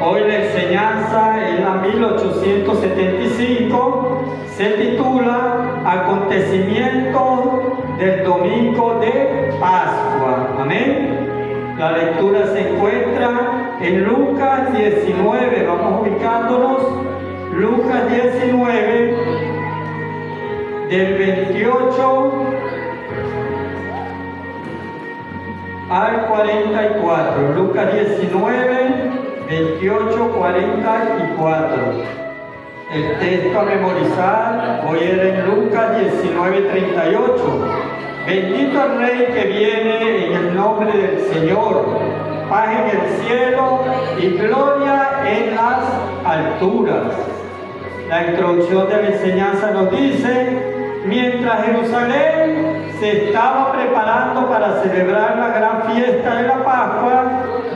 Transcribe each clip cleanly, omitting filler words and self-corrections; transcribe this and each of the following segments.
Hoy la enseñanza en la 1875 se titula Acontecimientos del Domingo de Pascua. Amén. La lectura se encuentra en Lucas 19. Vamos ubicándonos. Lucas 19, del 28 al 44. Lucas 19, 28, 44. El texto a memorizar hoy era en Lucas 19, 38. Bendito el Rey que viene en el nombre del Señor, paz en el cielo y gloria en las alturas. La introducción de la enseñanza nos dice: mientras Jerusalén se estaba preparando para celebrar la gran fiesta de la Pascua,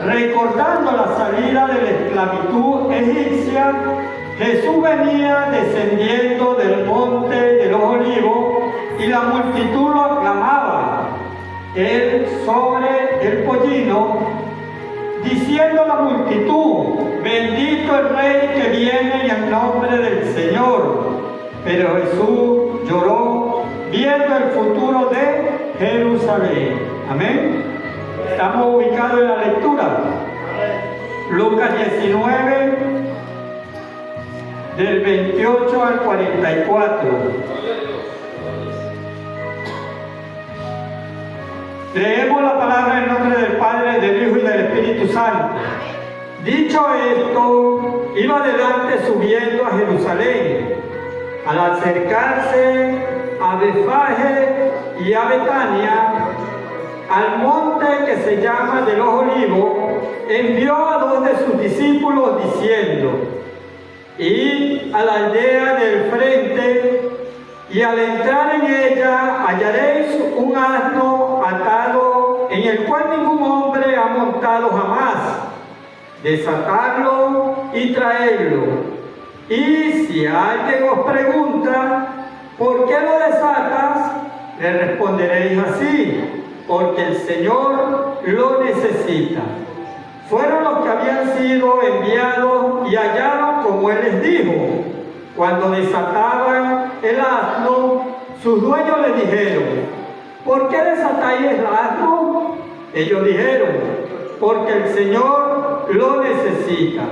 recordando la salida de la esclavitud egipcia, Jesús venía descendiendo del monte de los olivos y la multitud lo aclamaba. Él sobre el pollino, diciendo a la multitud: bendito el Rey que viene en el nombre del Señor. Pero Jesús lloró viendo el futuro de Jerusalén. Amén. Estamos ubicados en la lectura. Lucas 19, del 28 al 44. Leemos la palabra en nombre del Padre, del Hijo y del Espíritu Santo. Dicho esto, iba adelante subiendo a Jerusalén. Al acercarse a Betfagé y a Betania, al monte que se llama de los Olivos, envió a 2 de sus discípulos diciendo: id a la aldea del frente, y al entrar en ella hallaréis un asno atado, en el cual ningún hombre ha montado jamás. Desatadlo y traedlo. Y si alguien os pregunta: ¿por qué lo desatas?, le responderéis así: porque el Señor lo necesita. Fueron los que habían sido enviados y hallaron como Él les dijo. Cuando desataban el asno, sus dueños les dijeron: ¿por qué desatáis el asno? Ellos dijeron: porque el Señor lo necesita.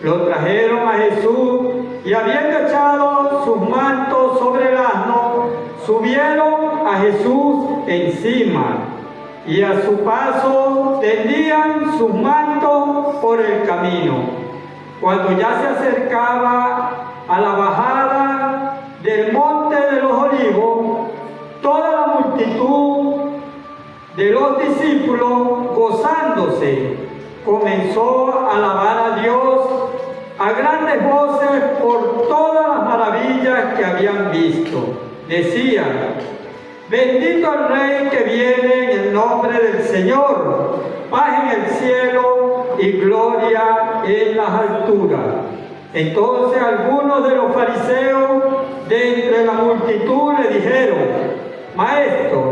Lo trajeron a Jesús y, habiendo echado sus mantos sobre el asno, subieron a Jesús encima, y a su paso tendían sus mantos por el camino. Cuando ya se acercaba a la bajada del monte de los olivos, toda la multitud de los discípulos, gozándose, comenzó a alabar a Dios a grandes voces por todas las maravillas que habían visto. Decían: bendito el Rey que viene en el nombre del Señor, paz en el cielo y gloria en las alturas. Entonces algunos de los fariseos de entre la multitud le dijeron: Maestro,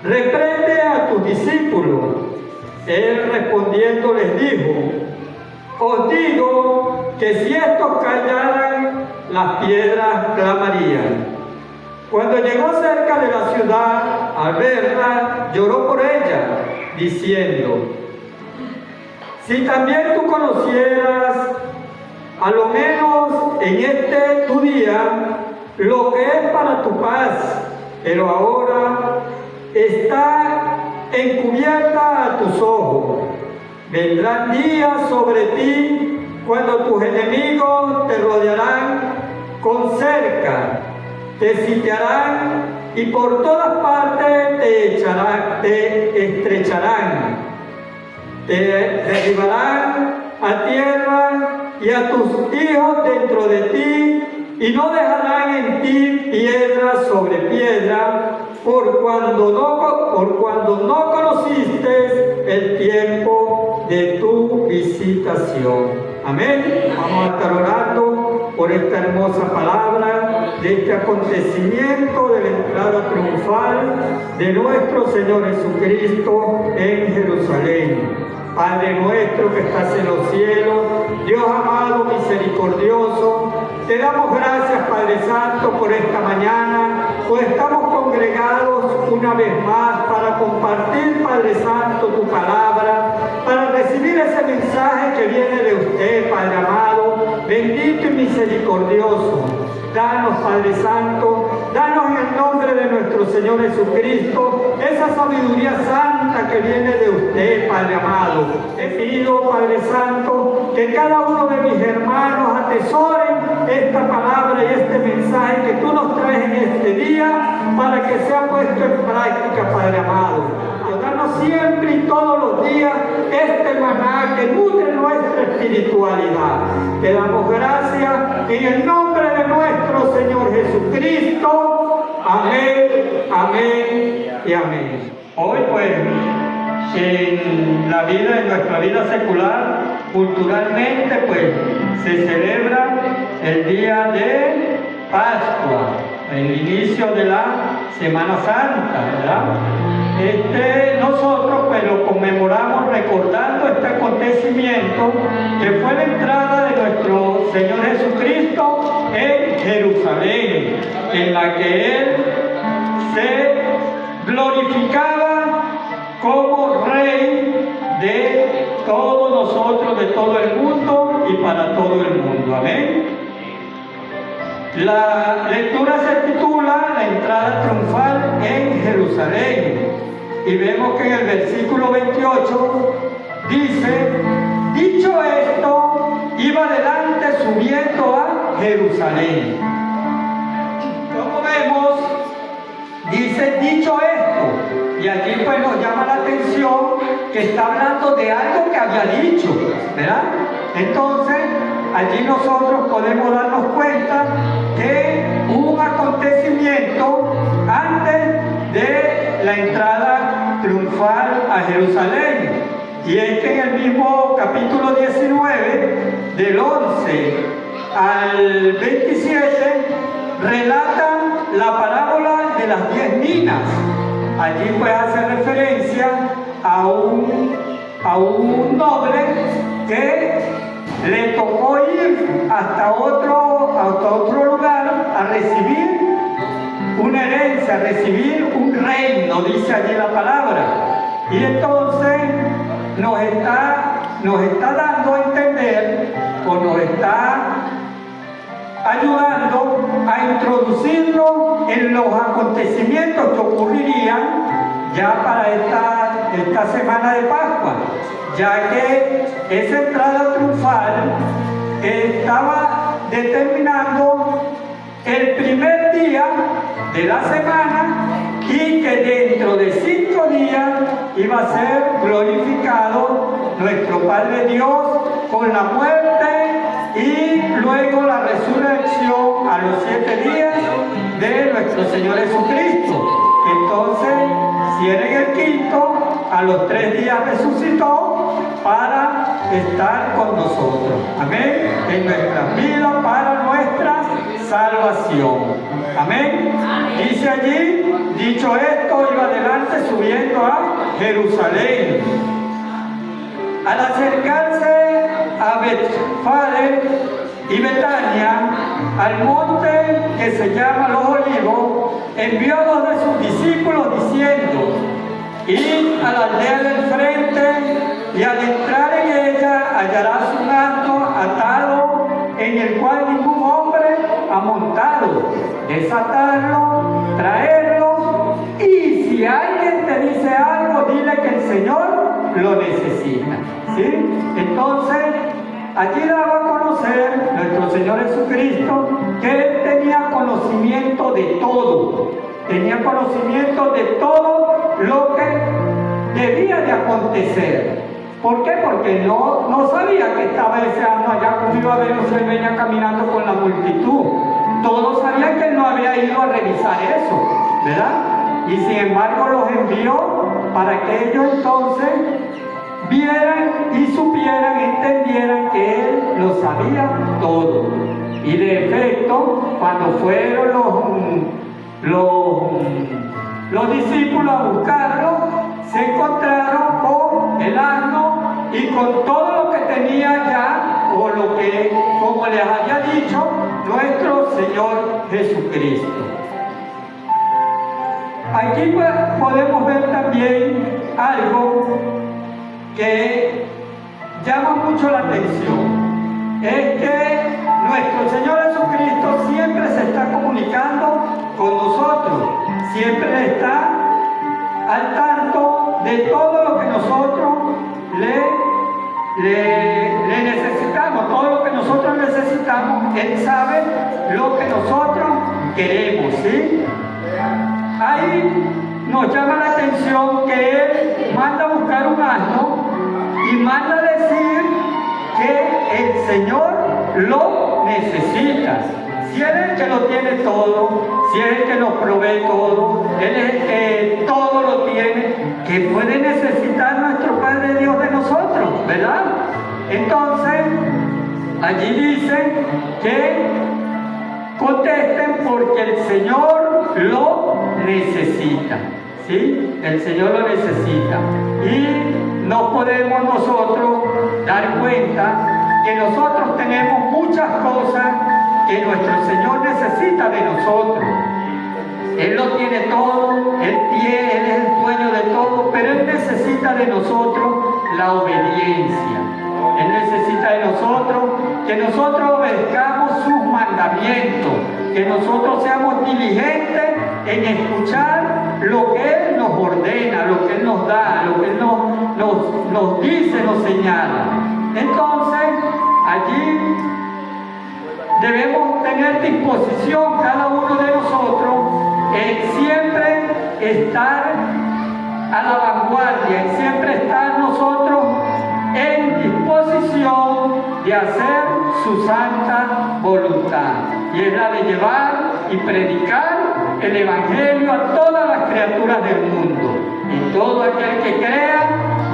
reprende a tus discípulos. Él respondiendo les dijo: os digo que si estos callaran, las piedras clamarían. Cuando llegó cerca de la ciudad, al verla, lloró por ella, diciendo: si también tú conocieras, a lo menos en este tu día, lo que es para tu paz, pero ahora está encubierta a tus ojos. Vendrán días sobre ti cuando tus enemigos te rodearán con cerca, te sitiarán y por todas partes te estrecharán, te derribarán a tierra y a tus hijos dentro de ti, y no dejarán en ti piedra sobre piedra, por cuando no conociste el tiempo de tu visitación. Amén. Vamos a estar orando por esta hermosa palabra de este acontecimiento de la entrada triunfal de nuestro Señor Jesucristo en Jerusalén. Padre nuestro que estás en los cielos, Dios amado, misericordioso, te damos gracias, Padre Santo, por esta mañana, pues estamos congregados una vez más para compartir, Padre Santo, tu palabra, para recibir ese mensaje que viene de usted, Padre amado, bendito y misericordioso. Danos, Padre Santo, danos en el nombre de nuestro Señor Jesucristo esa sabiduría santa que viene de usted, Padre amado. Te pido, Padre Santo, que cada uno de mis hermanos atesoren esta palabra y este mensaje que tú nos traes en este día para que sea puesto en práctica, Padre amado. Danos siempre y todos los días este maná que nutre nuestra espiritualidad. Te damos gracias en el nombre de nuestro Señor Jesucristo. Amén, amén y amén. Hoy pues en la vida, en nuestra vida secular, culturalmente pues se celebra el día de Pascua, el inicio de la Semana Santa, ¿verdad? Nosotros pues lo conmemoramos recordando este acontecimiento que fue la entrada de nuestro Señor Jesucristo en Jerusalén, en la que Él se glorificaba como Rey de todos nosotros, de todo el mundo y para todo el mundo. Amén. La lectura se titula La entrada triunfal en Jerusalén y vemos que en el versículo 28 dice: dicho esto, iba adelante subiendo a Jerusalén. Como vemos, dice dicho esto, y allí pues nos llama la atención que está hablando de algo que había dicho, ¿verdad? Entonces, allí nosotros podemos darnos cuenta que hubo un acontecimiento antes de la entrada triunfal a Jerusalén. Y es que en el mismo capítulo 19, del 11 al 27, relatan la parábola de las 10 minas. Allí pues hace referencia a un noble que le tocó ir hasta otro lugar a recibir una herencia, a recibir un reino, dice allí la palabra. Y entonces nos está dando a entender, o nos está ayudando a introducirnos en los acontecimientos que ocurrirían ya para esta semana de Pascua, ya que esa entrada triunfal estaba determinando el primer día de la semana y que dentro de 5 días iba a ser glorificado nuestro Padre Dios con la muerte y luego la resurrección a los 7 días de nuestro Señor Jesucristo. Entonces, si era en el quinto, a los 3 días resucitó para estar con nosotros. Amén. En nuestras vidas, para nuestra salvación. Amén. Dice allí, dicho esto, iba adelante subiendo a Jerusalén. Al acercarse a Betfage y Betania, al monte que se llama Los Olivos, envió a 2 de sus discípulos diciendo: id a la aldea del frente y al entrar en ella hallarás un asno atado en el cual ningún hombre ha montado. Desatarlo, traerlo, y si alguien te dice algo, dile que el Señor lo necesita. ¿Sí? Entonces, allí daba a conocer nuestro Señor Jesucristo que Él tenía conocimiento de todo. Tenía conocimiento de todo lo que debía de acontecer. ¿Por qué? Porque no sabía que estaba ese asno allá como iba a ver, él venía caminando con la multitud. Todos sabían que él no había ido a revisar eso, ¿verdad? Y sin embargo los envió para que ellos entonces vieran y supieran, entendieran que él lo sabía todo. Y de efecto, cuando fueron los discípulos a buscarlo, se encontraron con el asno y con todo lo que tenía ya, o lo Jesucristo. Aquí podemos ver también algo que llama mucho la atención. Es que nuestro Señor Jesucristo siempre se está comunicando con nosotros, siempre está al tanto de todo lo que nosotros le necesitamos, todo lo que nosotros necesitamos. Él sabe lo que nosotros queremos, ¿sí? Ahí nos llama la atención que Él manda a buscar un asno y manda a decir que el Señor lo necesita. Si Él es el que lo tiene todo, si Él es el que nos provee todo, Él es el que todo lo tiene, que puede necesitar nuestro Padre Dios de nosotros, ¿verdad? Entonces, allí dice que contesten porque el Señor lo necesita, ¿sí? El Señor lo necesita. Y no podemos nosotros dar cuenta que nosotros tenemos muchas cosas que nuestro Señor necesita de nosotros. Él lo tiene todo, Él es el dueño de todo, pero Él necesita de nosotros la obediencia. Él necesita de nosotros que nosotros obedezcamos sus mandamientos, que nosotros seamos diligentes en escuchar lo que Él nos ordena, lo que Él nos da, lo que Él nos dice, nos señala. Entonces, allí debemos tener disposición cada uno de nosotros en siempre estar a la vanguardia, en siempre estar nosotros en disposición de hacer su santa voluntad, y es la de llevar y predicar el Evangelio a todas las criaturas del mundo, y todo aquel que crea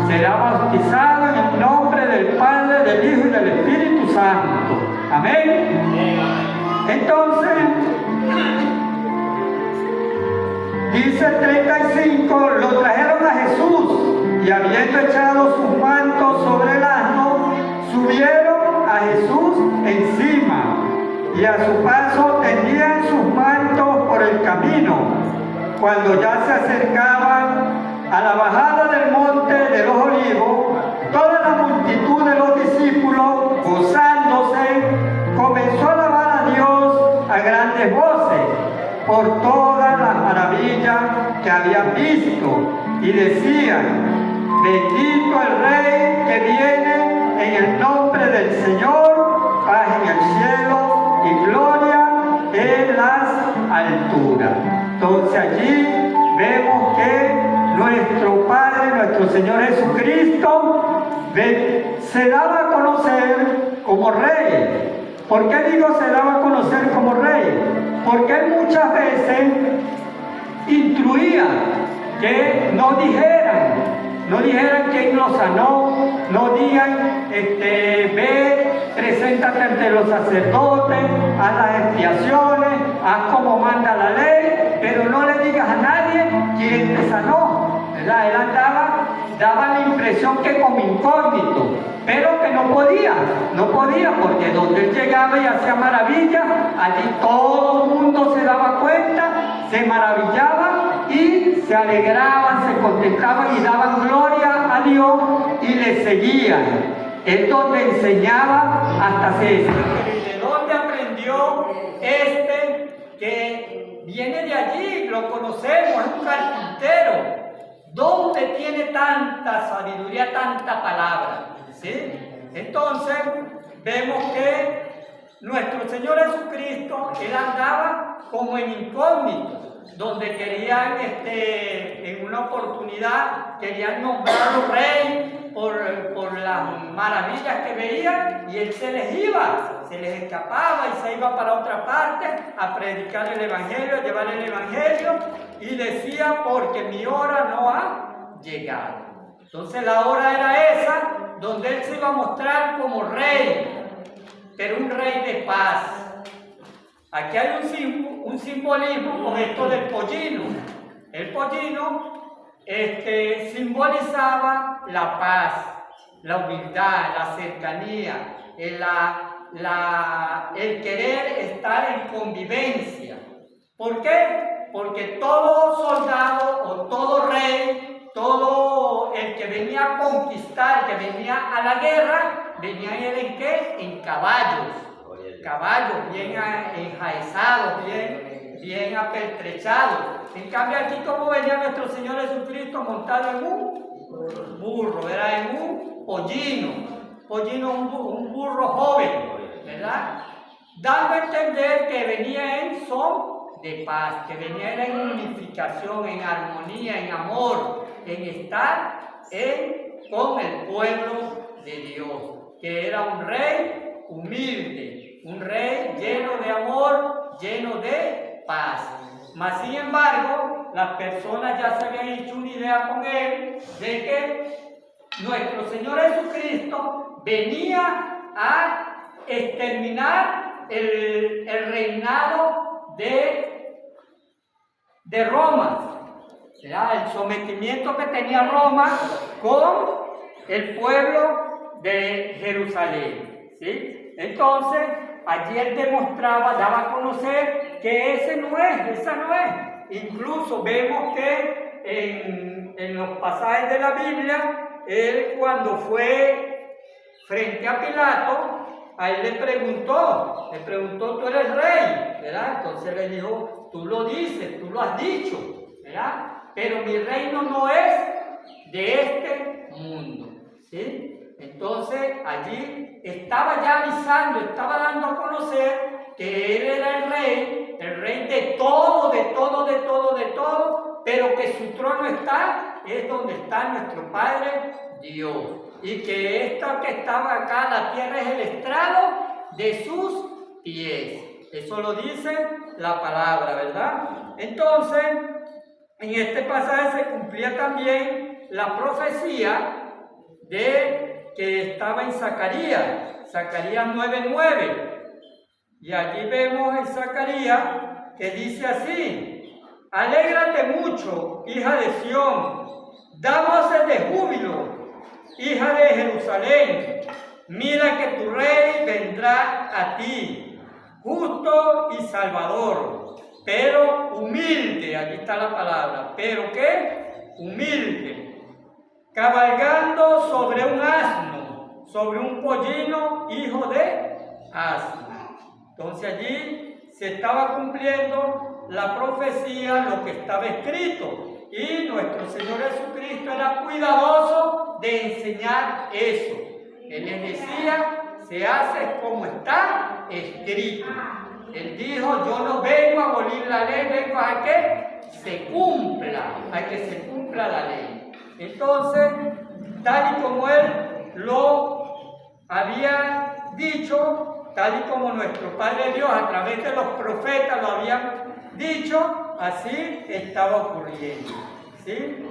será bautizado en el nombre del Padre, del Hijo y del Espíritu Santo. Amén. Entonces, dice el 35, lo trajeron a Jesús, y habiendo echado sus mantos sobre el asno, subieron a Jesús encima, y a su paso tendían sus mantos por el camino. Cuando ya se acercaban a la bajada del monte de los Olivos, toda la multitud de los discípulos, gozándose, comenzó a alabar a Dios a grandes voces por todas las maravillas que habían visto, y decían: bendito el Rey que viene en el nombre del Señor, paz en el cielo y gloria en las alturas. Entonces allí vemos que nuestro Padre, nuestro Señor Jesucristo, se daba a conocer como Rey. ¿Por qué digo se daba a conocer como Rey? Porque Él muchas veces instruía que no dijeran quién lo sanó, no digan, ve, preséntate ante los sacerdotes, haz las expiaciones, haz como manda la ley, pero no le digas a nadie quién te sanó, ¿verdad? Él daba la impresión que como incógnito, pero que no podía, porque donde él llegaba y hacía maravillas, allí todo el mundo se daba cuenta, se maravillaba y se alegraban, se contentaban y daban gloria a Dios y le seguían. Es donde enseñaba, hasta se decía que de dónde aprendió que viene de allí, lo conocemos, es un carpintero. ¿Dónde tiene tanta sabiduría, tanta palabra? ¿Sí? Entonces, vemos que nuestro Señor Jesucristo, Él andaba como en incógnito, donde querían, en una oportunidad, querían nombrarlo rey por las maravillas que veían, y Él se les iba, se les escapaba y se iba para otra parte a predicar el Evangelio, a llevar el Evangelio, y decía: porque mi hora no ha llegado. Entonces la hora era esa, donde Él se iba a mostrar como rey, pero un rey de paz. Aquí hay un simbolismo con esto del pollino. El pollino simbolizaba la paz, la humildad, la cercanía, el querer estar en convivencia. ¿Por qué? Porque todo soldado o todo rey, todo el que venía a conquistar, que venía a la guerra, venía él en ¿qué? En caballos. Caballos bien enjaezados, bien apertrechados. En cambio aquí, ¿cómo venía nuestro Señor Jesucristo montado en un burro? Era en un pollino, un burro joven, ¿verdad? Dando a entender que venía en son de paz, que venía en unificación, en armonía, en amor, en estar con el pueblo de Dios, que era un rey humilde, un rey lleno de amor, lleno de paz. Mas sin embargo, las personas ya se habían hecho una idea con él de que nuestro Señor Jesucristo venía a exterminar el reinado de Roma, el sometimiento que tenía Roma con el pueblo de Jerusalén, ¿sí? Entonces, allí él demostraba, daba a conocer que esa no es. Incluso vemos que en los pasajes de la Biblia, él cuando fue frente a Pilato, a él le preguntó, tú eres rey, ¿verdad? Entonces le dijo, tú lo dices, tú lo has dicho, ¿verdad? Pero mi reino no es de este mundo, ¿sí? Entonces allí estaba ya avisando, estaba dando a conocer que él era el rey de todo, pero que su trono es donde está nuestro Padre Dios. Y que esto que estaba acá, la tierra, es el estrado de sus pies. Eso lo dice la palabra, ¿verdad? Entonces, en este pasaje se cumplía también la profecía que estaba en Zacarías 9:9. Y allí vemos en Zacarías que dice así: alégrate mucho, hija de Sión, da voces de júbilo, hija de Jerusalén, mira que tu rey vendrá a ti, justo y salvador, pero humilde. Aquí está la palabra, pero ¿qué? Humilde, cabalgando sobre un asno, sobre un pollino, hijo de asno. Entonces allí se estaba cumpliendo la profecía, lo que estaba escrito. Y nuestro Señor Jesucristo era cuidadoso de enseñar eso. Él les decía, se hace como está escrito. Él dijo, yo no vengo a abolir la ley, vengo a que se cumpla la ley. Entonces, tal y como Él lo había dicho, tal y como nuestro Padre Dios a través de los profetas lo habían dicho, así estaba ocurriendo, ¿sí?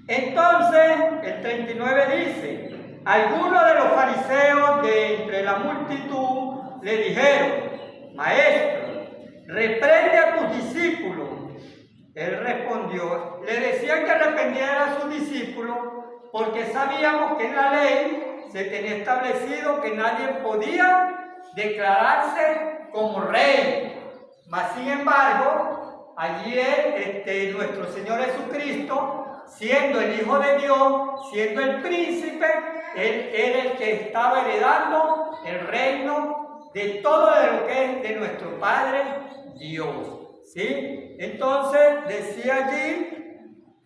Entonces, el 39 dice, algunos de los fariseos de entre la multitud le dijeron, maestro, reprende a tus discípulos. Él respondió, le decían que reprendiera a sus discípulos porque sabíamos que en la ley se tenía establecido que nadie podía declararse como rey. Mas sin embargo, allí nuestro Señor Jesucristo, siendo el Hijo de Dios, siendo el príncipe, Él era el que estaba heredando el reino de todo lo que es de nuestro Padre Dios, ¿sí? Entonces decía allí,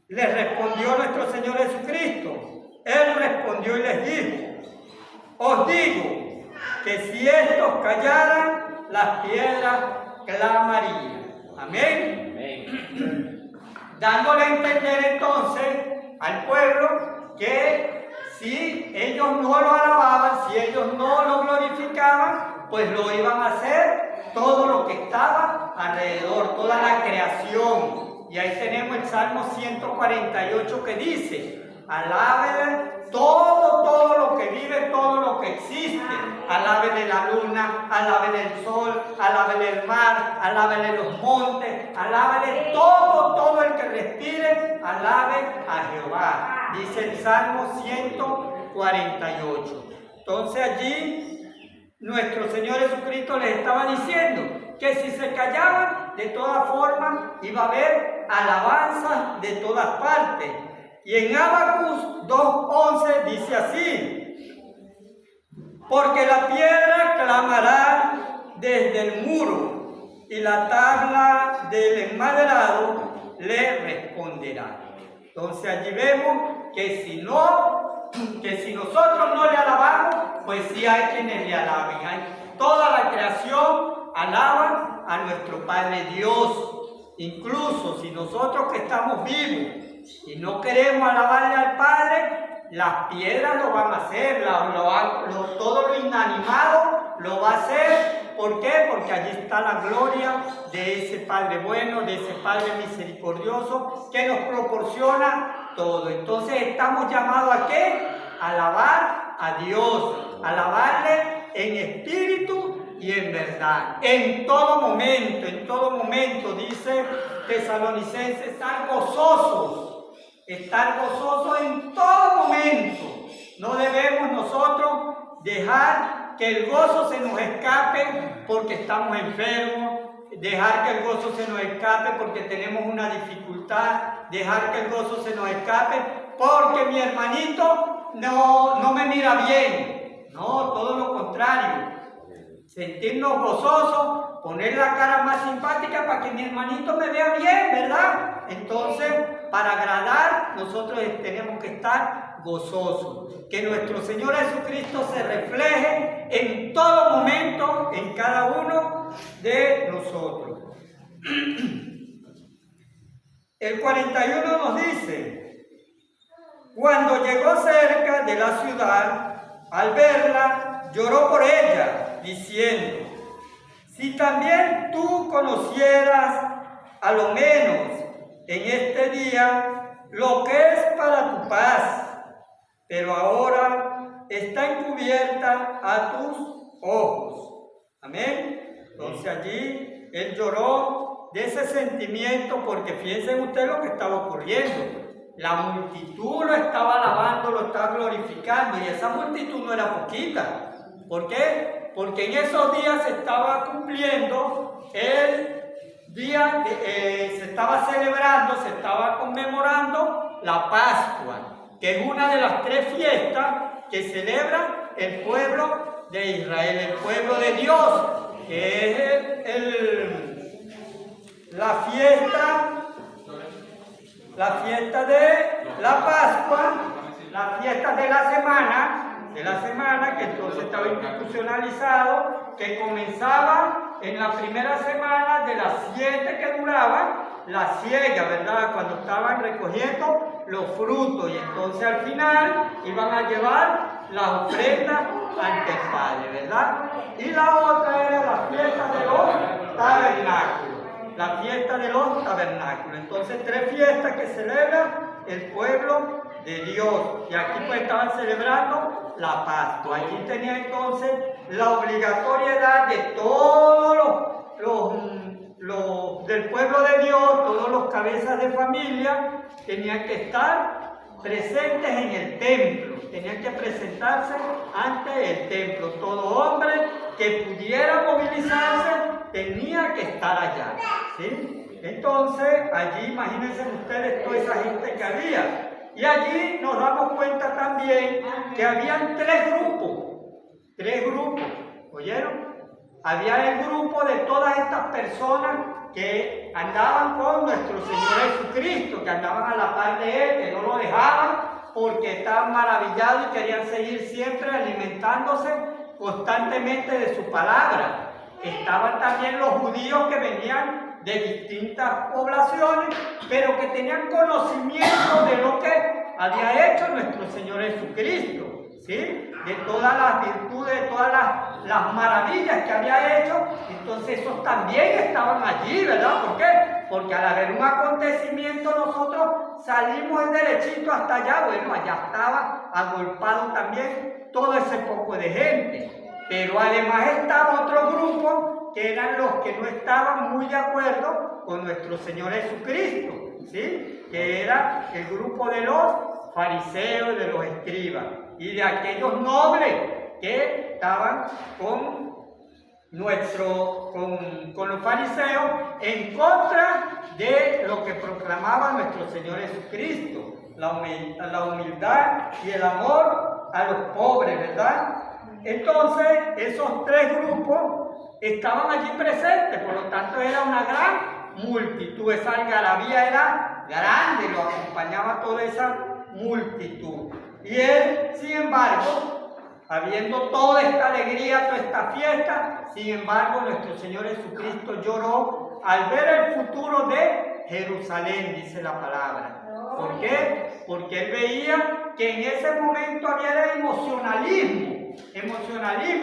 le respondió nuestro Señor Jesucristo. Él respondió y les dijo, os digo que si estos callaran, las piedras clamarían. Amén. Amén. Dándole a entender entonces al pueblo que si ellos no lo alababan, si ellos no lo glorificaban, pues lo iban a hacer todo lo que estaba alrededor, toda la creación. Y ahí tenemos el Salmo 148 que dice, alábenle todo lo que vive, todo lo que existe. Alábenle la luna, alábenle el sol, alábenle el mar, alábenle los montes, alábenle todo el que respire, alaben a Jehová. Dice el Salmo 148. Entonces allí nuestro Señor Jesucristo les estaba diciendo que si se callaban, de todas formas, iba a haber alabanza de todas partes. Y en Habacuc 2:11 dice así: porque la piedra clamará desde el muro y la tabla del enmaderado le responderá. Entonces allí vemos que si nosotros no le alabamos, pues sí hay quienes le alaben. Toda la creación alaba a nuestro Padre Dios. Incluso si nosotros que estamos vivos y no queremos alabarle al Padre, las piedras lo van a hacer, todo lo inanimado lo va a hacer. ¿Por qué? Porque allí está la gloria de ese Padre bueno, de ese Padre misericordioso que nos proporciona todo. Entonces estamos llamados ¿a qué? A alabar a Dios, a alabarle en espíritu y en verdad. En todo momento, dice Tesalonicenses, estar gozosos en todo momento. No debemos nosotros dejar que el gozo se nos escape porque estamos enfermos, dejar que el gozo se nos escape porque tenemos una dificultad, dejar que el gozo se nos escape porque mi hermanito no me mira bien. No, todo lo contrario. Sentirnos gozosos, poner la cara más simpática para que mi hermanito me vea bien, ¿verdad? Entonces, para agradar, nosotros tenemos que estar gozosos. Que nuestro Señor Jesucristo se refleje en todo momento, en cada uno de nosotros. El 41 nos dice: cuando llegó cerca de la ciudad, al verla, lloró por ella, diciendo: si también tú conocieras a lo menos en este día lo que es para tu paz, pero ahora está encubierta a tus ojos. Amén. Entonces allí él lloró de ese sentimiento, porque fíjense ustedes lo que estaba ocurriendo. La multitud lo estaba alabando, lo estaba glorificando, y esa multitud no era poquita. ¿Por qué? Porque en esos días se estaba cumpliendo el día, se estaba celebrando, se estaba conmemorando la Pascua, que es una de las 3 fiestas que celebra el pueblo de Israel, el pueblo de Dios, que es la fiesta de la Pascua, la fiesta de la semana, que entonces estaba institucionalizado, que comenzaba en la primera semana de las 7 que duraba la siega, ¿verdad? Cuando estaban recogiendo los frutos, y entonces al final iban a llevar las ofrendas ante el Padre, ¿verdad? Y la otra era la fiesta de los tabernáculos. La fiesta de los tabernáculos. Entonces 3 fiestas que celebra el pueblo de Dios. Y aquí pues estaban celebrando la Pascua. Allí tenía entonces la obligatoriedad de todos los del pueblo de Dios, todos los cabezas de familia, tenían que estar presentes en el templo, tenían que presentarse ante el templo. Todo hombre que pudiera movilizarse tenía que estar allá, ¿sí? Entonces, allí imagínense ustedes toda esa gente que había. Y allí nos damos cuenta también que habían 3 grupos, ¿oyeron? Había el grupo de todas estas personas que andaban con nuestro Señor Jesucristo, que andaban a la par de Él, que no lo dejaban porque estaban maravillados y querían seguir siempre alimentándose constantemente de su palabra. Estaban también los judíos que venían de distintas poblaciones, pero que tenían conocimiento de lo que había hecho nuestro Señor Jesucristo, ¿sí? De todas las virtudes, de todas las maravillas que había hecho. Entonces esos también estaban allí, ¿verdad? ¿Por qué? Porque al haber un acontecimiento nosotros salimos derechito hasta allá. Bueno, allá estaba agolpado también todo ese poco de gente. Pero además estaba otro grupo que eran los que no estaban muy de acuerdo con nuestro Señor Jesucristo, ¿sí? Que era el grupo de los fariseos, de los escribas y de aquellos nobles que estaban con con los fariseos en contra de lo que proclamaba nuestro Señor Jesucristo, la humildad y el amor a los pobres, ¿verdad? Entonces, esos tres grupos estaban allí presentes, por lo tanto era una gran multitud, esa algarabía era grande, lo acompañaba toda esa multitud. Y él, sin embargo, habiendo toda esta alegría, toda esta fiesta, sin embargo, nuestro Señor Jesucristo lloró al ver el futuro de Jerusalén, dice la palabra. ¿Por qué? Porque él veía que en ese momento había emocionalismo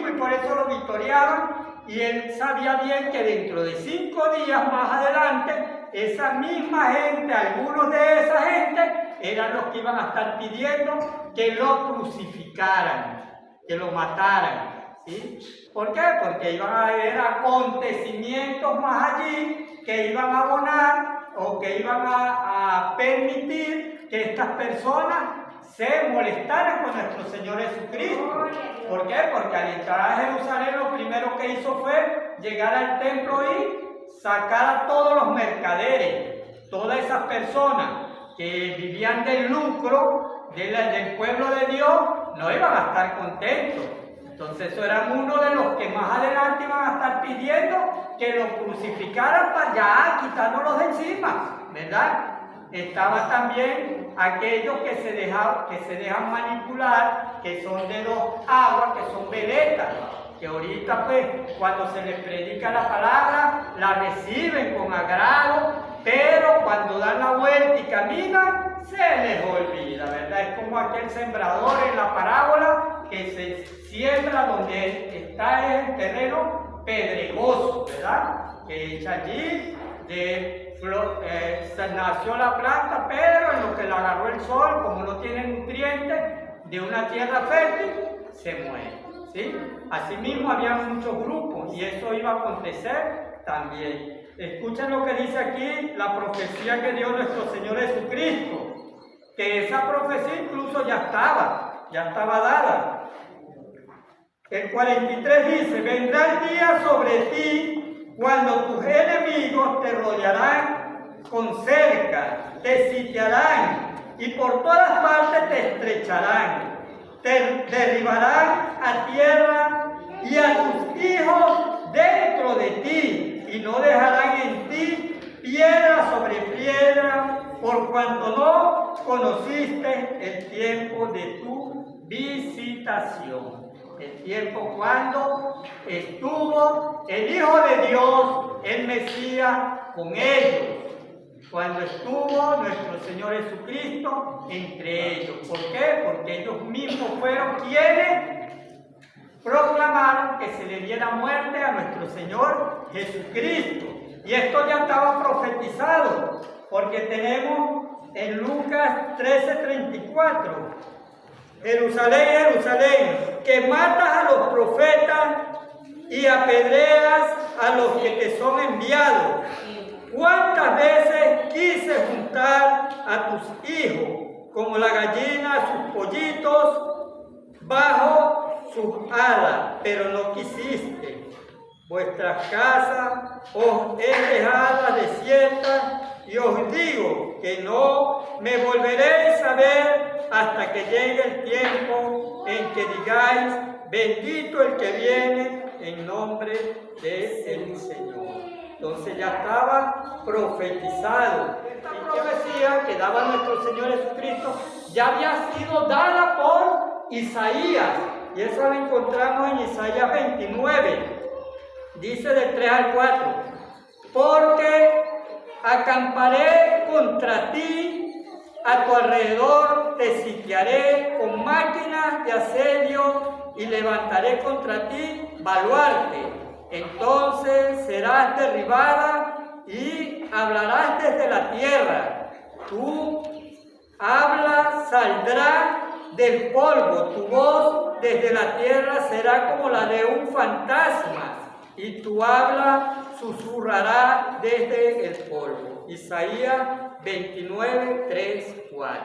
y por eso lo victoriaban, y él sabía bien que dentro de 5 días más adelante, esa misma gente, algunos de esa gente, eran los que iban a estar pidiendo que lo crucificaran, que lo mataran, ¿sí? ¿Por qué? Porque iban a haber acontecimientos más allí que iban a abonar o que iban a permitir que estas personas se molestaran con nuestro Señor Jesucristo. ¿Por qué? Porque al entrar a Jerusalén lo primero que hizo fue llegar al templo y sacar a todos los mercaderes, todas esas personas que vivían del lucro del pueblo de Dios, no iban a estar contentos. Entonces eso eran uno de los que más adelante iban a estar pidiendo que lo crucificaran para ya quitándolos de encima, ¿verdad? Estaban también aquellos que se dejan manipular, que son de 2 aguas, que son veletas, que ahorita pues cuando se les predica la palabra la reciben con agrado, pero cuando dan la vuelta y caminan se les olvida, ¿verdad? Es como aquel sembrador en la parábola que se siembra donde está el terreno pedregoso, ¿verdad? Que echa allí, nació la planta, pero en lo que la agarró el sol, como no tiene nutrientes de una tierra fértil, se muere, ¿sí? Asimismo había muchos grupos y eso iba a acontecer también. Escuchen lo que dice aquí la profecía que dio nuestro Señor Jesucristo, que esa profecía incluso ya estaba dada. El 43 dice: vendrá el día sobre ti cuando tus enemigos te rodearán con cerca, te sitiarán y por todas partes te estrecharán, te derribarán a tierra y a tus hijos dentro de ti, y no dejarán en ti piedra sobre piedra, por cuanto no conociste el tiempo de tu visitación. El tiempo cuando estuvo el Hijo de Dios, el Mesías, con ellos. Cuando estuvo nuestro Señor Jesucristo entre ellos. ¿Por qué? Porque ellos mismos fueron quienes proclamaron que se le diera muerte a nuestro Señor Jesucristo. Y esto ya estaba profetizado, porque tenemos en Lucas 13:34, Jerusalén, Jerusalén, que matas a los profetas y apedreas a los que te son enviados. ¿Cuántas veces quise juntar a tus hijos como la gallina a sus pollitos bajo sus alas, pero no quisiste? Vuestras casas os he dejado desiertas, y os digo que no me volveréis a ver hasta que llegue el tiempo en que digáis: bendito el que viene en nombre del Señor. Entonces ya estaba profetizado. Esta profecía que daba nuestro Señor Jesucristo ya había sido dada por Isaías, y eso lo encontramos en Isaías 29. Dice del 3 al 4, porque acamparé contra ti, a tu alrededor te sitiaré con máquinas de asedio y levantaré contra ti baluarte. Entonces serás derribada y hablarás desde la tierra. Tu habla saldrá del polvo, tu voz desde la tierra será como la de un fantasma, y tu habla susurrará desde el polvo. Isaías 29, 3, 4.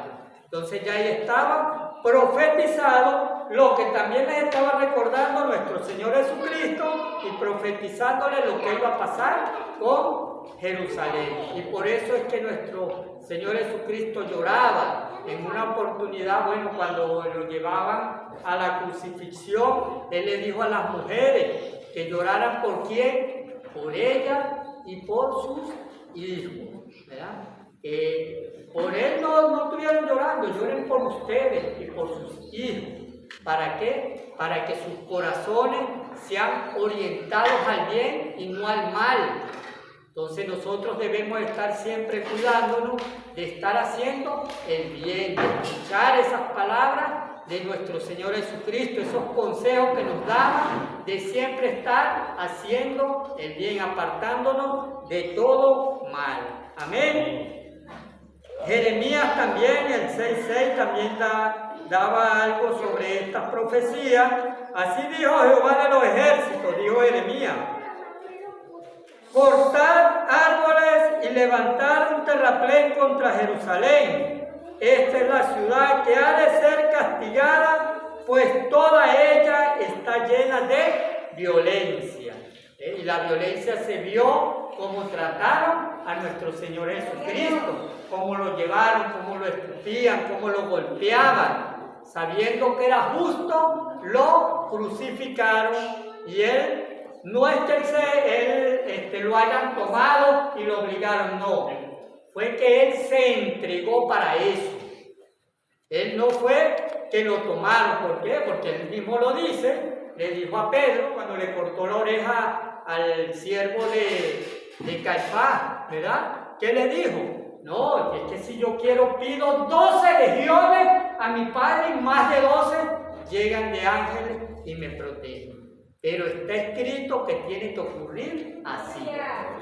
Entonces ya ahí estaba profetizado lo que también les estaba recordando nuestro Señor Jesucristo y profetizándole lo que iba a pasar con Jerusalén. Y por eso es que nuestro Señor Jesucristo lloraba. En una oportunidad, bueno, cuando lo llevaban a la crucifixión, Él le dijo a las mujeres que lloraran ¿por quién? Por ella y por sus hijos, ¿verdad? Por Él no estuvieron llorando, lloren por ustedes y por sus hijos. ¿Para qué? Para que sus corazones sean orientados al bien y no al mal. Entonces nosotros debemos estar siempre cuidándonos de estar haciendo el bien, de escuchar esas palabras de nuestro Señor Jesucristo, esos consejos que nos da de siempre estar haciendo el bien, apartándonos de todo mal. Amén. Jeremías también, el 6:6 también daba algo sobre estas profecías. Así dijo Jehová de los ejércitos, dijo Jeremías: cortad árboles y levantad un terraplén contra Jerusalén. Esta es la ciudad que ha de ser castigada, pues toda ella está llena de violencia. Y la violencia se vio como trataron a nuestro Señor Jesucristo, cómo lo llevaron, cómo lo escupían, cómo lo golpeaban. Sabiendo que era justo, lo crucificaron y Él no es que él lo hayan tomado y lo obligaron, no. Fue que Él se entregó para eso. Él no fue que lo tomaron. ¿Por qué? Porque Él mismo lo dice. Le dijo a Pedro cuando le cortó la oreja al siervo de Caifás, ¿verdad? ¿Qué le dijo? No, es que si yo quiero pido 12 legiones a mi Padre y más de 12 llegan de ángeles y me protegen. Pero está escrito que tiene que ocurrir así,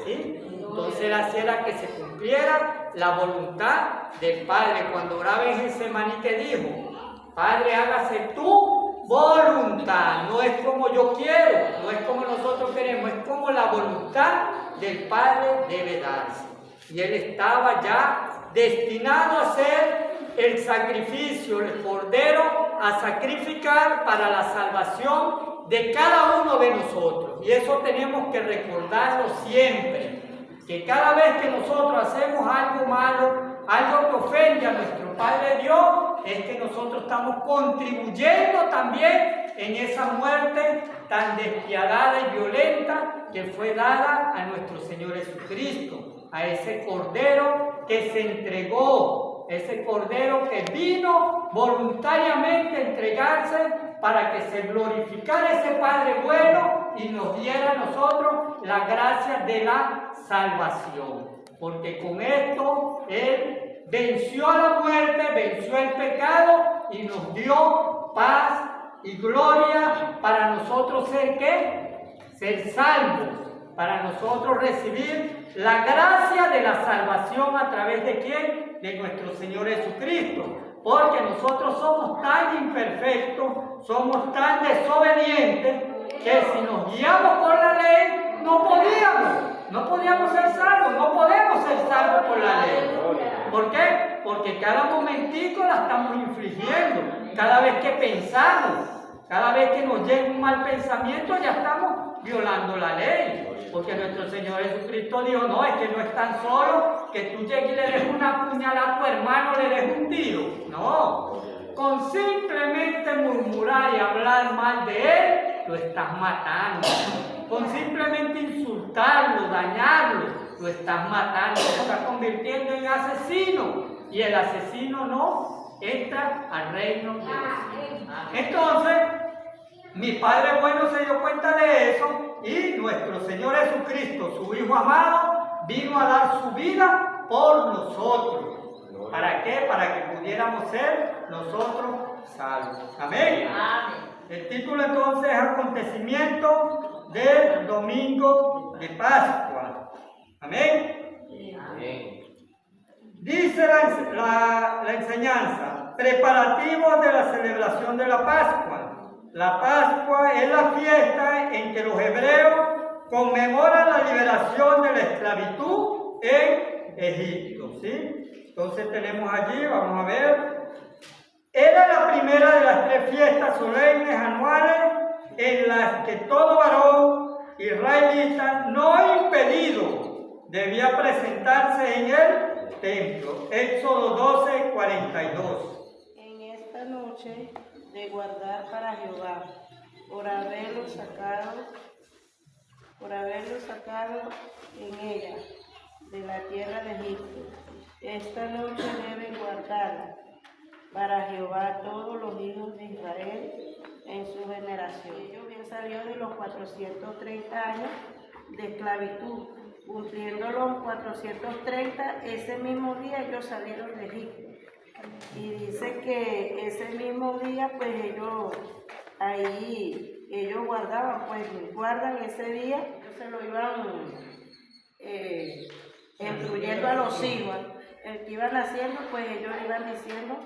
¿sí? Entonces él hacía que se cumpliera la voluntad del Padre. Cuando oraba en Getsemaní, que dijo: Padre, hágase tu voluntad. No es como yo quiero, no es como nosotros queremos, es como la voluntad del Padre debe darse. Y él estaba ya destinado a ser el sacrificio, el cordero a sacrificar para la salvación de cada uno de nosotros. Y eso tenemos que recordarlo siempre, que cada vez que nosotros hacemos algo malo, algo que ofende a nuestro Padre Dios, es que nosotros estamos contribuyendo también en esa muerte tan despiadada y violenta que fue dada a nuestro Señor Jesucristo, a ese Cordero que se entregó, ese Cordero que vino voluntariamente a entregarse para que se glorificara ese Padre bueno y nos diera a nosotros la gracia de la salvación. Porque con esto Él venció a la muerte, venció el pecado y nos dio paz y gloria para nosotros ser ¿qué? Ser salvos, para nosotros recibir la gracia de la salvación a través de ¿quién? De nuestro Señor Jesucristo. Porque nosotros somos tan imperfectos, somos tan desobedientes, que si nos guiamos por la ley, no podíamos ser salvos, no podemos ser salvos por la ley. ¿Por qué? Porque cada momentico la estamos infligiendo, cada vez que pensamos, cada vez que nos llega un mal pensamiento, ya estamos violando la ley. Porque nuestro Señor Jesucristo dijo: no, es que no es tan solo que tú llegues y le des una puñalada a tu hermano, le des un tiro. No, con simplemente murmurar y hablar mal de él, lo estás matando. Con simplemente insultarlo, dañarlo, lo estás matando, lo estás convirtiendo en asesino. Y el asesino no entra al reino de Dios. Entonces, mi Padre bueno se dio cuenta de eso y nuestro Señor Jesucristo, su Hijo amado, vino a dar su vida por nosotros. ¿Para qué? Para que pudiéramos ser nosotros salvos. Amén. El título entonces es Acontecimiento del Domingo de Pascua. Amén. Dice la enseñanza: preparativos de la celebración de la Pascua. La Pascua es la fiesta en que los hebreos conmemoran la liberación de la esclavitud en Egipto, ¿sí? Entonces tenemos allí, vamos a ver, era la primera de las 3 fiestas solemnes anuales en las que todo varón israelita no impedido debía presentarse en el templo. Éxodo 12, 42. En esta noche de guardar para Jehová, por haberlo sacado en ella, de la tierra de Egipto. Esta noche deben guardarla para Jehová todos los hijos de Israel en su generación. Ellos bien salió de los 430 años de esclavitud. Cumpliendo los 430, ese mismo día ellos salieron de Egipto. Y dice que ese mismo día, pues ellos guardaban, pues guardan ese día, ellos se lo iban instruyendo a los hijos. El que iban haciendo, pues ellos iban diciendo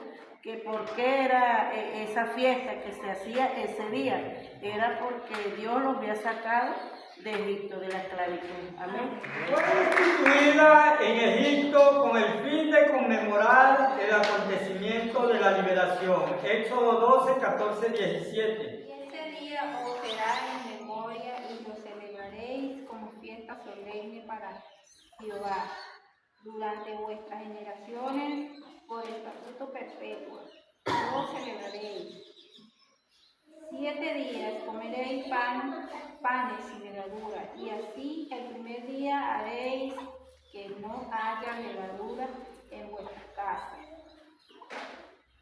que por qué era esa fiesta que se hacía ese día. Era porque Dios los había sacado de Egipto, de la esclavitud. Amén. Fue instituida en Egipto con el fin de conmemorar el acontecimiento de la liberación. Éxodo 12, 14, 17. Y este día os será en memoria y lo celebraréis como fiesta solemne para Jehová durante vuestras generaciones por estatuto perpetuo. Lo celebraréis. 7 días comeréis panes sin levadura, y así el primer día haréis que no haya levadura en vuestras casas.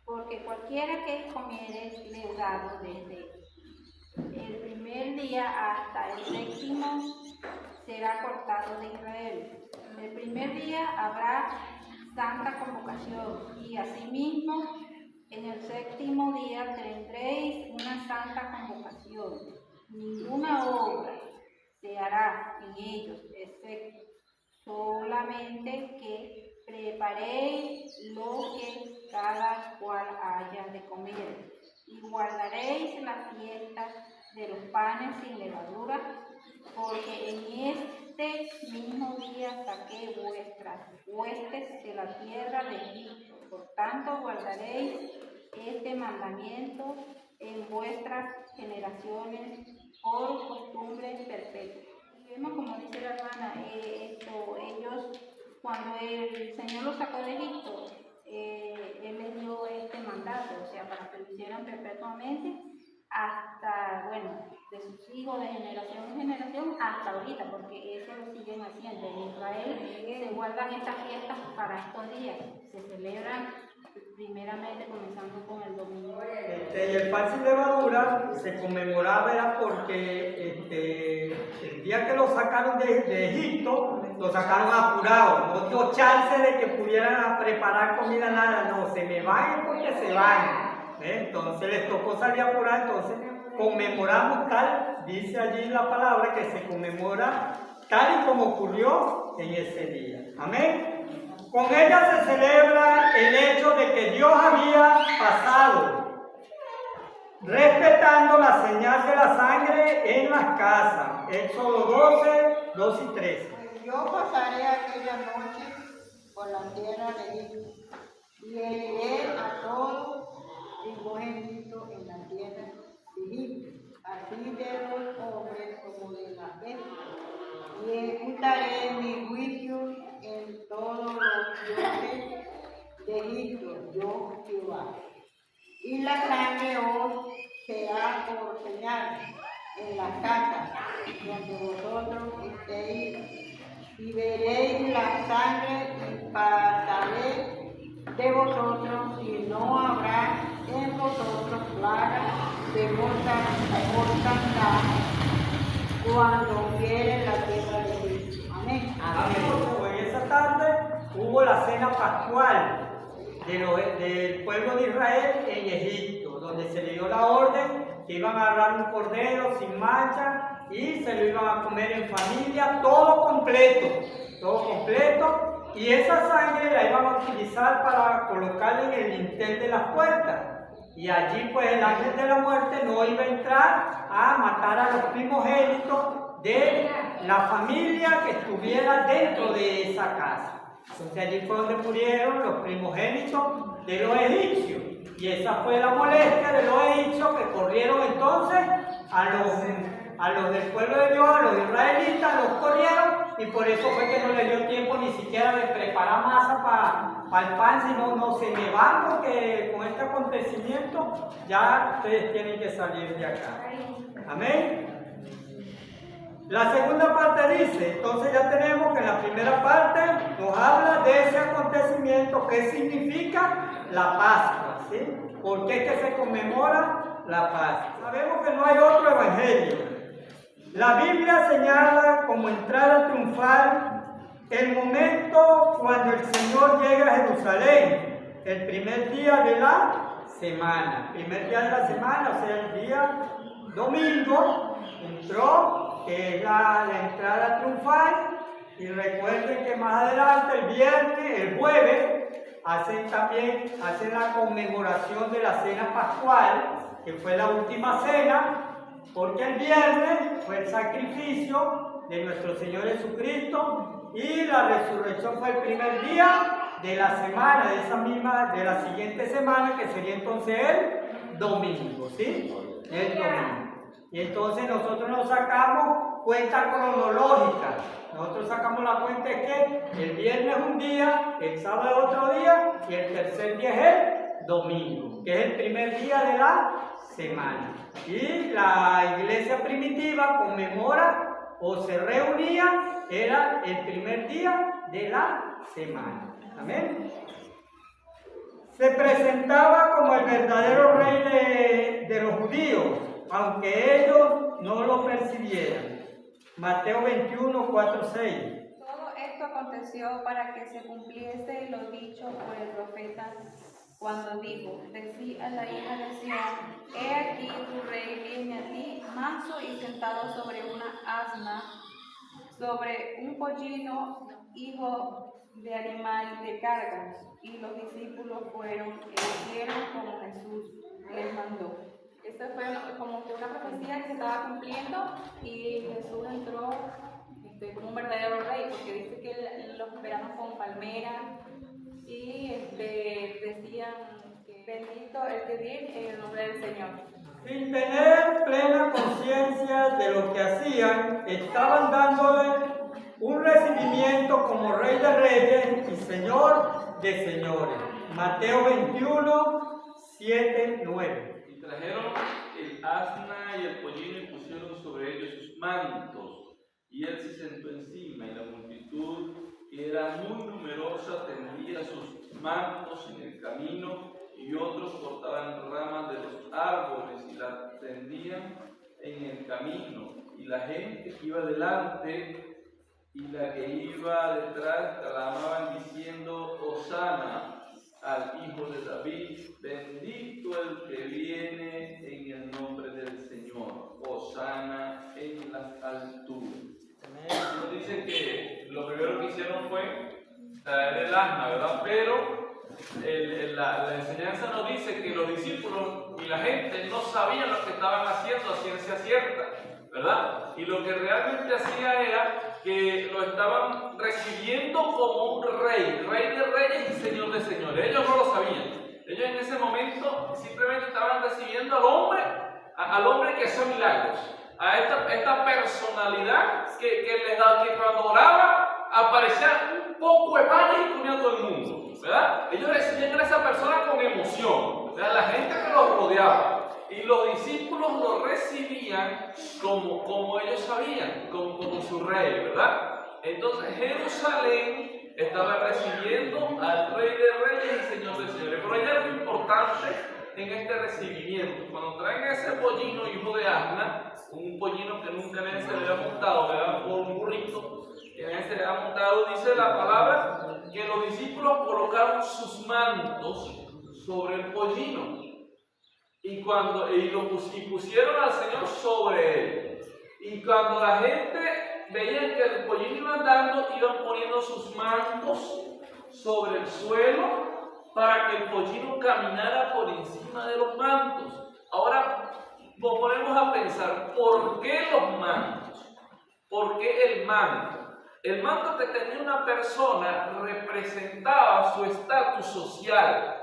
Porque cualquiera que comiere leudado desde el primer día hasta el 7º será cortado de Israel. El primer día habrá santa convocación, y asimismo en el 7º día tendréis una santa convocación. Ninguna obra se hará en ellos, excepto solamente que preparéis lo que cada cual haya de comer. Y guardaréis la fiesta de los panes sin levadura, porque en este mismo día saqué vuestras huestes de la tierra de Egipto. Por tanto, guardaréis este mandamiento en vuestras generaciones por costumbre perpetua. Y vemos, como dice la hermana, ellos, cuando el Señor los sacó de Egipto, Él les dio este mandato, o sea, para que lo hicieran perpetuamente, hasta, bueno, de sus hijos, de generación en generación, hasta ahorita, porque eso lo siguen haciendo. En Israel se guardan estas fiestas para estos días, se celebran primeramente comenzando con el domingo. Y el pan sin levadura se conmemoraba era porque el día que lo sacaron de Egipto, lo sacaron apurado, no dio chance de que pudieran preparar comida, nada, no, se me van porque se van. Entonces les tocó salir apurado, entonces conmemoramos tal, dice allí la palabra, que se conmemora tal y como ocurrió en ese día. Amén. Con ella se celebra el hecho de que Dios había pasado, respetando la señal de la sangre en las casas. Éxodo 12, 2 y 13. Pues yo pasaré aquella noche por la tierra de Egipto y heriré a todos primogénitos en la tierra de Egipto, así de los hombres como de las bestias, y ejecutaré mi juicio en todos los dioses de Egipto, yo Jehová. Y la sangre os será por señal en las casas donde vosotros estéis, y veréis la sangre y pasaré de vosotros, y no habrá en vosotros plaga de mortandad cuando viere la tierra de Egipto. Amén. Amén. Pues en esa tarde hubo la cena pascual del pueblo de Israel en Egipto, donde se le dio la orden que iban a agarrar un cordero sin mancha y se lo iban a comer en familia, todo completo, y esa sangre la iban a utilizar para colocarla en el dintel de las puertas. Y allí pues el ángel de la muerte no iba a entrar a matar a los primogénitos de la familia que estuviera dentro de esa casa. Entonces allí fue donde murieron los primogénitos de los egipcios. Y esa fue la molestia de los egipcios, que corrieron entonces a los a los del pueblo de Dios, a los israelitas, los corrieron y por eso fue que no les dio tiempo ni siquiera de preparar masa para el pan, sino no se me van porque con este acontecimiento ya ustedes tienen que salir de acá. Amén. La segunda parte dice, entonces ya tenemos que en la primera parte nos habla de ese acontecimiento, qué significa la Pascua, ¿sí? ¿Por qué es que se conmemora la Pascua? Sabemos que no hay otro evangelio. La Biblia señala como entrada triunfal el momento cuando el Señor llega a Jerusalén, el primer día de la semana. Primer día de la semana, o sea, el día domingo, entró, que es la entrada triunfal. Y recuerden que más adelante, el viernes, el jueves, hacen la conmemoración de la cena pascual, que fue la última cena, porque el viernes fue el sacrificio de nuestro Señor Jesucristo y la resurrección fue el primer día de la semana, de la siguiente semana, que sería entonces el domingo, ¿sí? El domingo. Y entonces nosotros nos sacamos cuenta cronológica. Nosotros sacamos la cuenta de que el viernes un día, el sábado otro día y el tercer día es el domingo, que es el primer día de la semana. Y la iglesia primitiva conmemora o se reunía, era el primer día de la semana. Amén. Se presentaba como el verdadero rey de los judíos, aunque ellos no lo percibieran. Mateo 21, 4, 6. Todo esto aconteció para que se cumpliese lo dicho por el profeta cuando dijo: decí a la hija de Sión, he aquí tu rey viene a ti, manso y sentado sobre una asna, sobre un pollino, hijo de animal de carga. Y los discípulos fueron e hicieron como Jesús les mandó. Esta fue como que una profecía que se estaba cumpliendo y Jesús entró como un verdadero rey, porque dice que los esperaban con palmeras y decían que bendito el que viene en el nombre del Señor. Sin tener plena conciencia de lo que hacían, estaban dándole un recibimiento como Rey de Reyes y Señor de Señores. Mateo 21, 7, 9. Y trajeron el asna y el pollino y pusieron sobre ellos sus mantos. Y él se sentó encima, y la multitud, que era muy numerosa, tendía sus mantos en el camino, y otros cortaban ramas de los árboles y las tendían en el camino. Y la gente que iba delante y la que iba detrás clamaban diciendo: Hosana al Hijo de David, bendito el que viene en el nombre del Señor, Hosana en las alturas. Nos dice que lo primero que hicieron fue traer el asna, ¿verdad? Pero la enseñanza nos dice que los discípulos y la gente no sabían lo que estaban haciendo a ciencia cierta, ¿verdad? Y lo que realmente hacía era que lo estaban recibiendo como un rey, Rey de Reyes y Señor de Señores. Ellos no lo sabían. Ellos en ese momento simplemente estaban recibiendo al hombre que hace milagros, a esta personalidad que les da, que cuando oraba aparecía un poco de panes y comía todo el mundo, ¿verdad? Ellos recibían a esa persona con emoción, ¿verdad? La gente que los rodeaba. Y los discípulos lo recibían como ellos sabían, como su rey, ¿verdad? Entonces Jerusalén estaba recibiendo al Rey de Reyes y Señor de Señores. Pero hay algo importante en este recibimiento. Cuando traen ese pollino hijo de asna, un pollino que nunca nadie se le había montado, ¿verdad? Por un burrito que nadie se le había montado, dice la palabra que los discípulos colocaron sus mantos sobre el pollino. Y pusieron al Señor sobre él. Y cuando la gente veía que el pollino iba andando, iban poniendo sus mantos sobre el suelo para que el pollino caminara por encima de los mantos. Ahora nos ponemos a pensar, ¿por qué los mantos? ¿Por qué el manto? El manto que tenía una persona representaba su estatus social.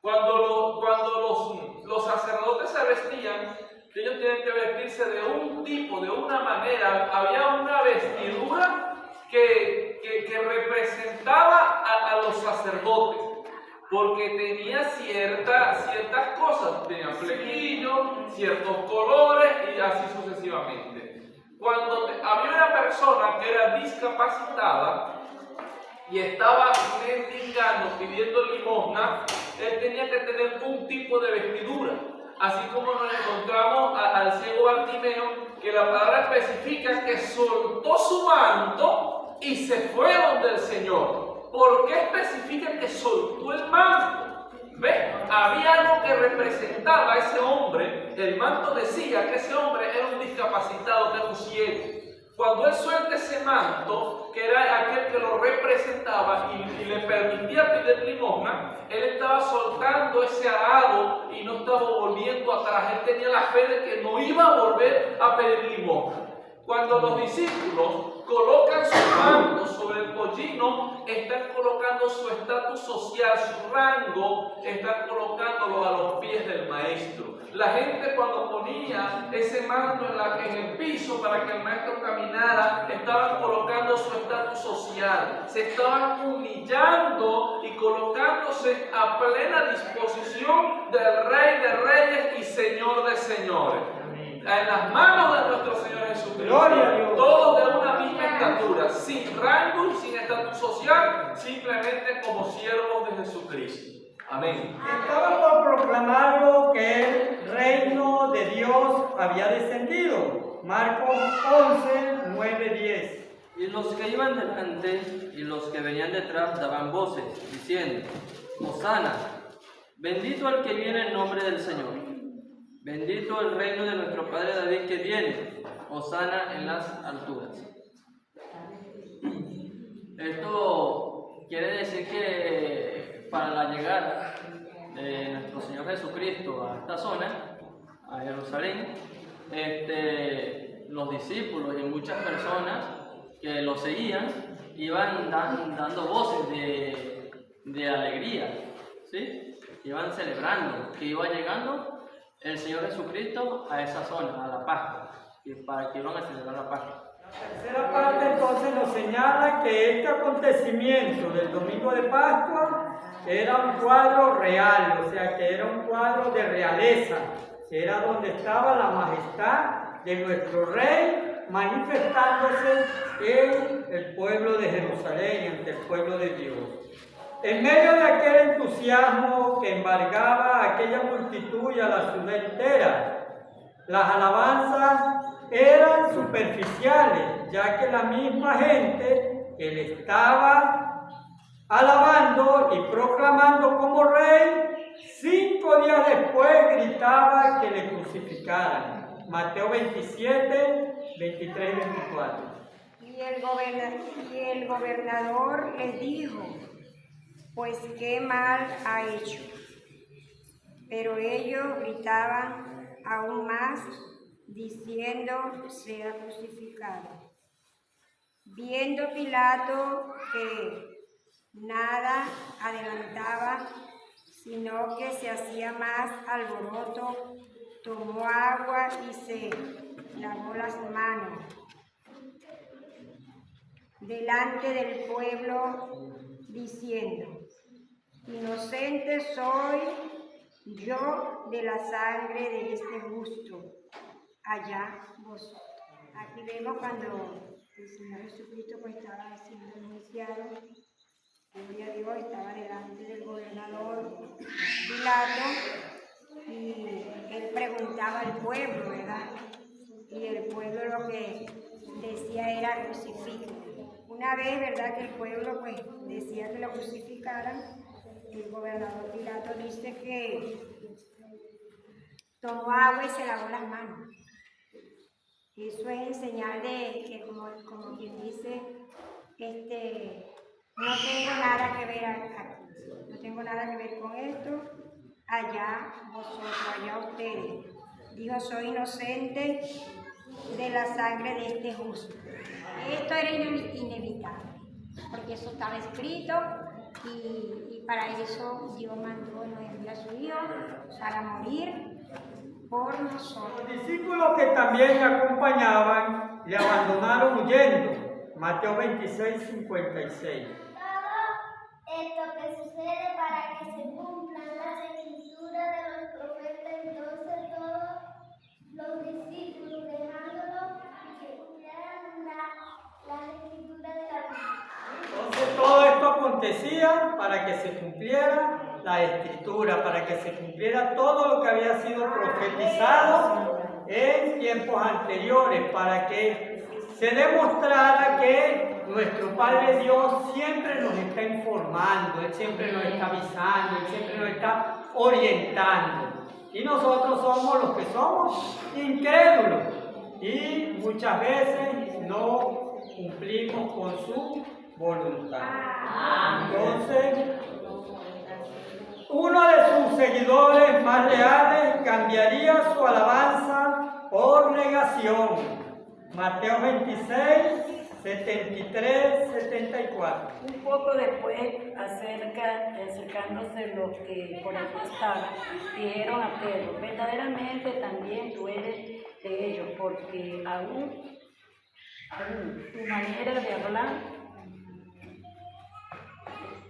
Cuando los sacerdotes se vestían, que ellos tienen que vestirse de un tipo, de una manera. Había una vestidura que representaba a los sacerdotes, porque tenía ciertas cosas, tenía flequillos, ciertos colores y así sucesivamente. Cuando había una persona que era discapacitada y estaba mendigando, pidiendo limosna, él tenía que tener un tipo de vestidura. Así como nos encontramos al ciego Bartimeo, que la palabra especifica que soltó su manto y se fue donde el Señor. ¿Por qué especifica que soltó el manto? ¿Ves? Había algo que representaba a ese hombre. El manto decía que ese hombre era un discapacitado, que era un ciego. Cuando él suelta ese manto, que era aquel que lo representaba y le permitía pedir limosna, él estaba soltando ese arado y no estaba volviendo atrás. Él tenía la fe de que no iba a volver a pedir limosna. Cuando los discípulos colocan su manto sobre el pollino, están colocando su estatus social, su rango, están colocándolo a los pies del maestro. La gente, cuando ponía ese manto en el piso para que el maestro caminara, estaban colocando su estatus social, se estaban humillando y colocándose a plena disposición del Rey de Reyes y Señor de Señores. En las manos de nuestro Señor Jesucristo. Gloria a Dios. Todos de una misma estatura, sin rango y sin estatus social, simplemente como siervos de Jesucristo. Amén. Estaba por proclamarlo que el reino de Dios había descendido. Marcos 11, 9, 10. Y los que iban delante y los que venían detrás daban voces, diciendo: Hosana, bendito el que viene en nombre del Señor. Bendito el reino de nuestro Padre David que viene, Hosana en las alturas. Esto quiere decir que para la llegada de nuestro Señor Jesucristo a esta zona, a Jerusalén, los discípulos y muchas personas que lo seguían iban dando voces de alegría, ¿sí? Iban celebrando que iba llegando el Señor Jesucristo a esa zona, a la Pascua, y para que iban a celebrar la Pascua. La tercera parte entonces nos señala que este acontecimiento del domingo de Pascua era un cuadro real, o sea que era un cuadro de realeza, era donde estaba la majestad de nuestro Rey manifestándose en el pueblo de Jerusalén, ante el pueblo de Dios. En medio de aquel entusiasmo que embargaba a aquella multitud y a la ciudad entera, las alabanzas eran superficiales, ya que la misma gente que le estaba alabando y proclamando como rey, 5 días después gritaba que le crucificaran. Mateo 27, 23 y 24. Y el gobernador les dijo: pues qué mal ha hecho. Pero ellos gritaban aún más, diciendo: sea crucificado. Viendo Pilato que nada adelantaba, sino que se hacía más alboroto, tomó agua y se lavó las manos delante del pueblo, diciendo: inocente soy yo de la sangre de este justo, allá vosotros. Aquí vemos cuando el Señor Jesucristo pues estaba siendo anunciado, gloria a Dios, estaba delante del gobernador Pilato y él preguntaba al pueblo, ¿verdad? Y el pueblo lo que decía era: crucifíquenlo. Una vez, ¿verdad?, que el pueblo pues decía que lo crucificaran, el gobernador Pilato dice que tomó agua y se lavó las manos. Eso es en señal de que, como quien dice, no tengo nada que ver aquí, no tengo nada que ver con esto, allá vosotros, allá ustedes. Dijo: soy inocente de la sangre de este justo. Esto era inevitable, porque eso estaba escrito y para eso Dios mandó, nos envió a su Hijo para morir por nosotros. Los discípulos que también le acompañaban le abandonaron huyendo. Mateo 26, 56. Esto que sucede para que se cumplan las escrituras de los profetas. Entonces todos los discípulos, dejándolo, que cumplieran las escrituras de la Biblia. Entonces todo esto acontecía para que se cumpliera la escritura, para que se cumpliera todo lo que había sido profetizado en tiempos anteriores, para que se demostrara que nuestro Padre Dios siempre nos está informando, Él siempre nos está avisando, Él siempre nos está orientando. Y nosotros somos los que somos incrédulos y muchas veces no cumplimos con su voluntad. Entonces, uno de sus seguidores más leales cambiaría su alabanza por negación. Mateo 26, 73, 74. Un poco después, acercándose los que por allí estaban, dijeron a Pedro: verdaderamente también tú eres de ellos, porque aún tu manera de hablar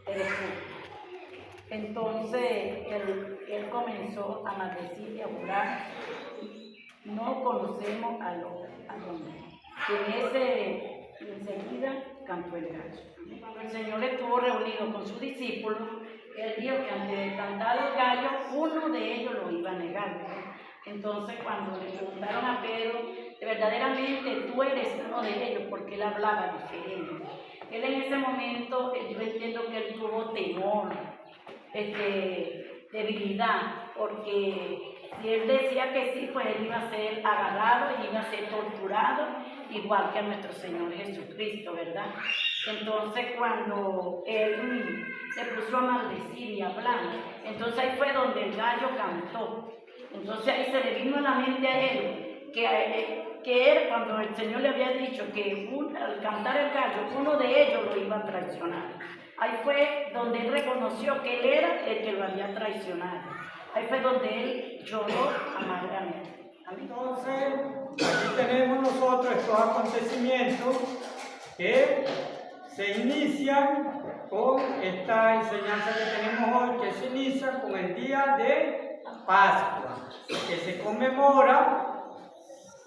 eres tú. Entonces él comenzó a maldecir y a jurar: no conocemos al hombre. Y enseguida cantó el gallo. Cuando el Señor estuvo reunido con sus discípulos, él dijo que antes de cantar el gallo, uno de ellos lo iba a negar, ¿no? Entonces, cuando le preguntaron a Pedro: verdaderamente tú eres uno de ellos, porque él hablaba diferente. Él en ese momento, yo entiendo que él tuvo temor, debilidad, porque si él decía que sí, pues él iba a ser agarrado y iba a ser torturado, igual que a nuestro Señor Jesucristo, ¿verdad? Entonces, cuando él se puso a maldecir y a hablar, entonces ahí fue donde el gallo cantó. Entonces ahí se le vino a la mente a él que él, cuando el Señor le había dicho que al cantar el gallo, uno de ellos lo iba a traicionar. Ahí fue donde él reconoció que él era el que lo había traicionado. Ahí fue donde él lloró amargamente. Entonces, aquí tenemos nosotros estos acontecimientos que se inician con esta enseñanza que tenemos hoy, que se inicia con el día de Pascua, que se conmemora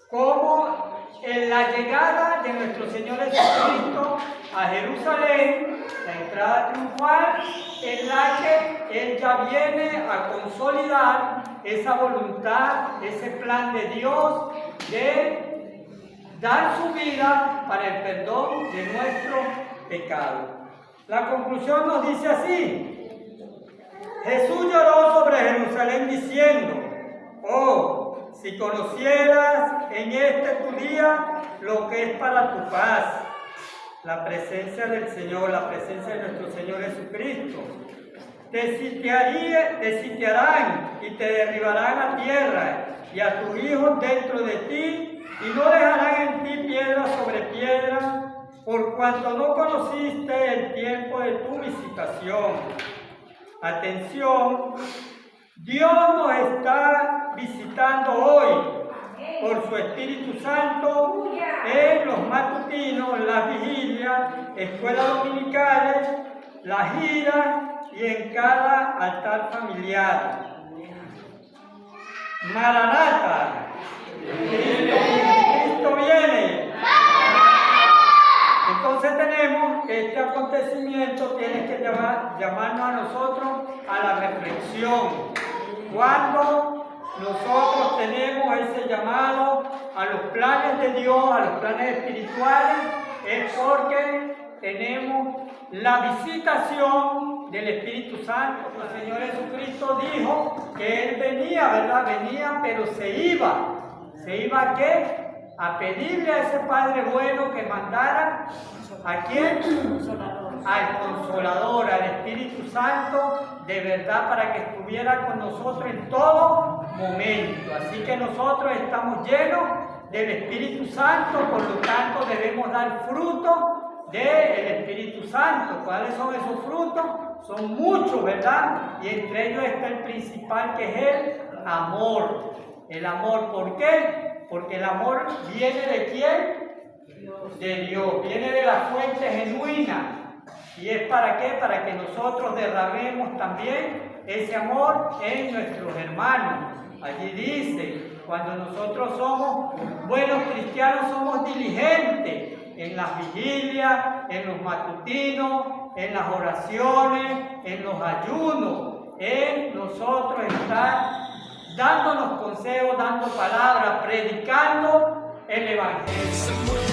como en la llegada de nuestro Señor Jesucristo a Jerusalén, la entrada triunfal, en la que Él ya viene a consolidar esa voluntad, ese plan de Dios de dar su vida para el perdón de nuestro pecado. La conclusión nos dice así: Jesús lloró sobre Jerusalén diciendo: oh, si conocieras en este tu día lo que es para tu paz, la presencia del Señor, la presencia de nuestro Señor Jesucristo. Te sitiarán y te derribarán a tierra y a tus hijos dentro de ti, y no dejarán en ti piedra sobre piedra, por cuanto no conociste el tiempo de tu visitación. Atención, Dios nos está visitando hoy por su Espíritu Santo en los matutinos, las vigilias, escuelas dominicales, las giras y en cada altar familiar. Maranata, Cristo viene. Entonces tenemos que este acontecimiento tiene que llamarnos a nosotros a la reflexión. Cuando nosotros tenemos ese llamado a los planes de Dios, a los planes espirituales, es porque tenemos la visitación del Espíritu Santo. El Señor Jesucristo dijo que Él venía, ¿verdad? Venía, pero se iba. ¿Se iba a qué? A pedirle a ese Padre bueno que mandara ¿a quién? Al Consolador, al Espíritu Santo, de verdad, para que estuviera con nosotros en todo momento. Así que nosotros estamos llenos del Espíritu Santo, por lo tanto debemos dar fruto del Espíritu Santo. ¿Cuáles son esos frutos? Son muchos, ¿verdad? Y entre ellos está el principal, que es el amor. El amor, ¿por qué? Porque el amor viene ¿de quién? De Dios, viene de la fuente genuina. ¿Y es para qué? Para que nosotros derramemos también ese amor en nuestros hermanos. Allí dice, cuando nosotros somos buenos cristianos, somos diligentes en las vigilias, en los matutinos, en las oraciones, en los ayunos, en nosotros estar dándonos consejos, dando palabras, predicando el Evangelio.